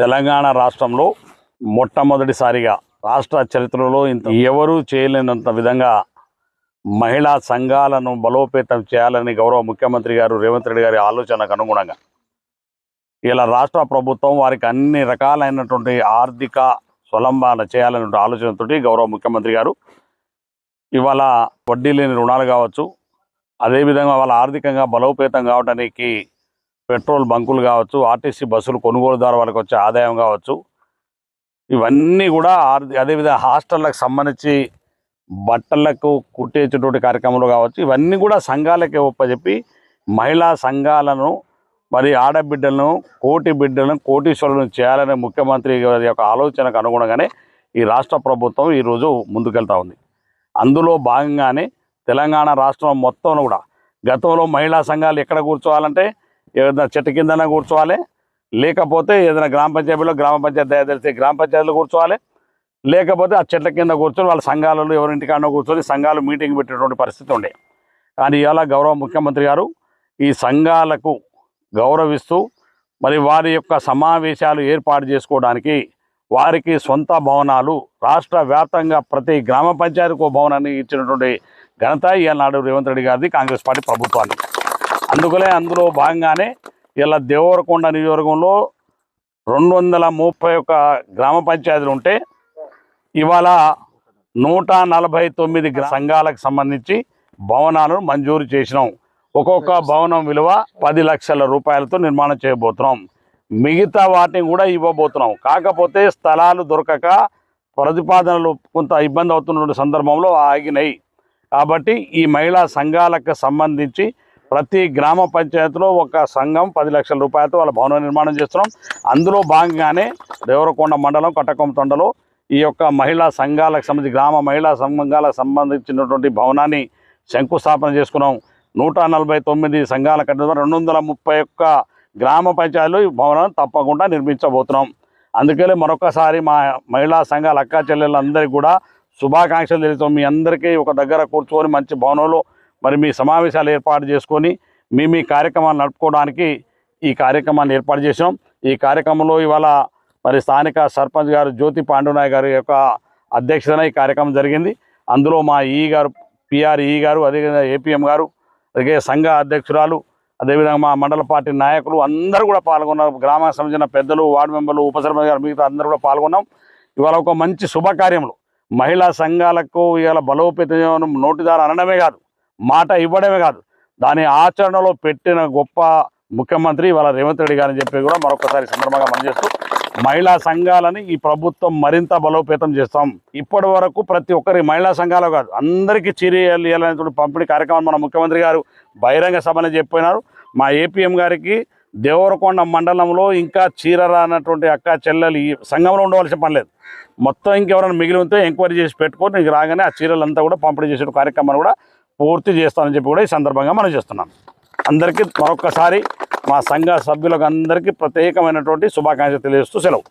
తెలంగాణ రాష్ట్రంలో మొట్టమొదటిసారిగా రాష్ట్ర చరిత్రలో ఇంత ఎవరూ చేయలేనంత విధంగా మహిళా సంఘాలను బలోపేతం చేయాలని గౌరవ ముఖ్యమంత్రి గారు రేవంత్ రెడ్డి గారి ఆలోచనకు అనుగుణంగా ఇలా రాష్ట్ర ప్రభుత్వం వారికి అన్ని రకాలైనటువంటి ఆర్థిక స్వలంబన చేయాలనే ఆలోచనతో గౌరవ ముఖ్యమంత్రి గారు ఇవాళ వడ్డీ లేని రుణాలు కావచ్చు, అదేవిధంగా వాళ్ళ ఆర్థికంగా బలోపేతం కావడానికి పెట్రోల్ బంకులు కావచ్చు, ఆర్టీసీ బస్సులు కొనుగోలు ద్వారా వాళ్ళకి వచ్చే ఆదాయం కావచ్చు, ఇవన్నీ కూడా అదేవిధంగా హాస్టళ్లకు సంబంధించి బట్టలకు కుట్టేసేటువంటి కార్యక్రమాలు కావచ్చు, ఇవన్నీ కూడా సంఘాలకే ఒప్పచెప్పి మహిళా సంఘాలను మరి ఆడబిడ్డలను కోటీశ్వరులను చేయాలనే ముఖ్యమంత్రి గారి యొక్క ఆలోచనకు అనుగుణంగానే ఈ రాష్ట్ర ప్రభుత్వం ఈరోజు ముందుకెళ్తా ఉంది. అందులో భాగంగానే తెలంగాణ రాష్ట్రం మొత్తం కూడా గతంలో మహిళా సంఘాలు ఎక్కడ కూర్చోవాలంటే ఏదైనా చెట్టు కిందనే కూర్చోవాలి, లేకపోతే ఏదైనా గ్రామ పంచాయతీ దయచేసి గ్రామ పంచాయతీలో కూర్చోవాలి, లేకపోతే ఆ చెట్ల కింద కూర్చొని వాళ్ళ సంఘాలలో ఎవరింటికాడో కూర్చొని సంఘాలు మీటింగ్ పెట్టేటువంటి పరిస్థితి ఉండే. కానీ ఇవాళ గౌరవ ముఖ్యమంత్రి గారు ఈ సంఘాలకు గౌరవిస్తూ మరి వారి యొక్క సమావేశాలు ఏర్పాటు చేసుకోవడానికి వారికి సొంత భవనాలు రాష్ట్ర వ్యాప్తంగా ప్రతి గ్రామ పంచాయతీకి భవనాన్ని ఇచ్చినటువంటి ఘనత ఈనాడు రేవంత్ రెడ్డి గారిది, కాంగ్రెస్ పార్టీ ప్రభుత్వాన్ని. అందులో భాగంగానే ఇలా దేవరకొండ నియోజకవర్గంలో 231 గ్రామ పంచాయతీలు ఉంటే ఇవాళ 149 సంఘాలకు సంబంధించి భవనాలను మంజూరు చేసినాం. ఒక్కొక్క భవనం విలువ 10 లక్షల రూపాయలతో నిర్మాణం చేయబోతున్నాం. మిగతా వాటిని కూడా ఇవ్వబోతున్నాం. కాకపోతే స్థలాలు దొరకక ప్రతిపాదనలు కొంత ఇబ్బంది అవుతున్న సందర్భంలో ఆగినాయి. కాబట్టి ఈ మహిళా సంఘాలకు సంబంధించి ప్రతి గ్రామ పంచాయతీలో ఒక సంఘం 10 లక్షల రూపాయలతో వాళ్ళ భవన నిర్మాణం చేస్తున్నాం. అందులో భాగంగానే దేవరకొండ మండలం కట్టకొమ్మ తండలో ఈ యొక్క మహిళా సంఘాలకు సంబంధించి గ్రామ మహిళా సంఘాలకు సంబంధించినటువంటి భవనాన్ని శంకుస్థాపన చేసుకున్నాం. 149 సంఘాల కట్టిన 231 గ్రామ పంచాయతీలు ఈ భవనాన్ని తప్పకుండా నిర్మించబోతున్నాం. అందుకనే మరొకసారి మా మహిళా సంఘాల అక్కా చెల్లెళ్ళందరికీ కూడా శుభాకాంక్షలు తెలుస్తాం. మీ అందరికీ ఒక దగ్గర కూర్చొని మంచి భవనంలో మరి మీ సమావేశాలు ఏర్పాటు చేసుకొని మీ కార్యక్రమాలు నడుపుకోవడానికి ఈ కార్యక్రమాన్ని ఏర్పాటు చేసాం. ఈ కార్యక్రమంలో ఇవాళ మరి స్థానిక సర్పంచ్ గారు జ్యోతి పాండునాయ్ గారి యొక్క అధ్యక్షతన ఈ కార్యక్రమం జరిగింది. అందులో మా పిఆర్ గారు, అదేవిధంగా ఏపీఎం గారు, అలాగే సంఘ అధ్యక్షురాలు, అదేవిధంగా మా మండల పార్టీ నాయకులు అందరూ కూడా పాల్గొన్నారు. గ్రామానికి సంబంధించిన పెద్దలు, వార్డు మెంబర్లు, ఉప సర్పంచ్ గారు, మిగతా అందరూ కూడా పాల్గొన్నాం. ఇవాళ ఒక మంచి శుభకార్యంలో మహిళా సంఘాలకు ఇవాళ బలోపేతం నోటి ద్వారా అనడమే కాదు, మాట ఇవ్వడమే కాదు, దాని ఆచరణలో పెట్టిన గొప్ప ముఖ్యమంత్రి ఇవాళ రేవంత్ రెడ్డి గారని చెప్పి కూడా మరొకసారి సందర్భంగా పనిచేస్తూ మహిళా సంఘాలని ఈ ప్రభుత్వం మరింత బలోపేతం చేస్తాం. ఇప్పటి వరకు ప్రతి ఒక్కరి మహిళా సంఘాలు కాదు అందరికీ చీరలు ఇవ్వాలనేటువంటి పంపిణీ కార్యక్రమం మన ముఖ్యమంత్రి గారు బహిరంగ సభలో చెప్పినారు. మా ఏపీఎం గారికి దేవరకొండ మండలంలో ఇంకా చీర రానటువంటి అక్క చెల్లెలు ఈ సంఘంలో ఉండవలసిన పని లేదు. మొత్తం ఇంకెవరైనా మిగిలి ఉంటే ఎంక్వైరీ చేసి పెట్టుకొని నీకు రాగానే ఆ చీరలంతా కూడా పంపిణీ చేసే కార్యక్రమాన్ని కూడా పూర్తి చేస్తానని చెప్పి కూడా ఈ సందర్భంగా మనం చేస్తున్నాం. అందరికీ మరొకసారి మా సంఘ సభ్యులకు అందరికీ ప్రత్యేకమైనటువంటి శుభాకాంక్షలు తెలియజేస్తూ సెలవు.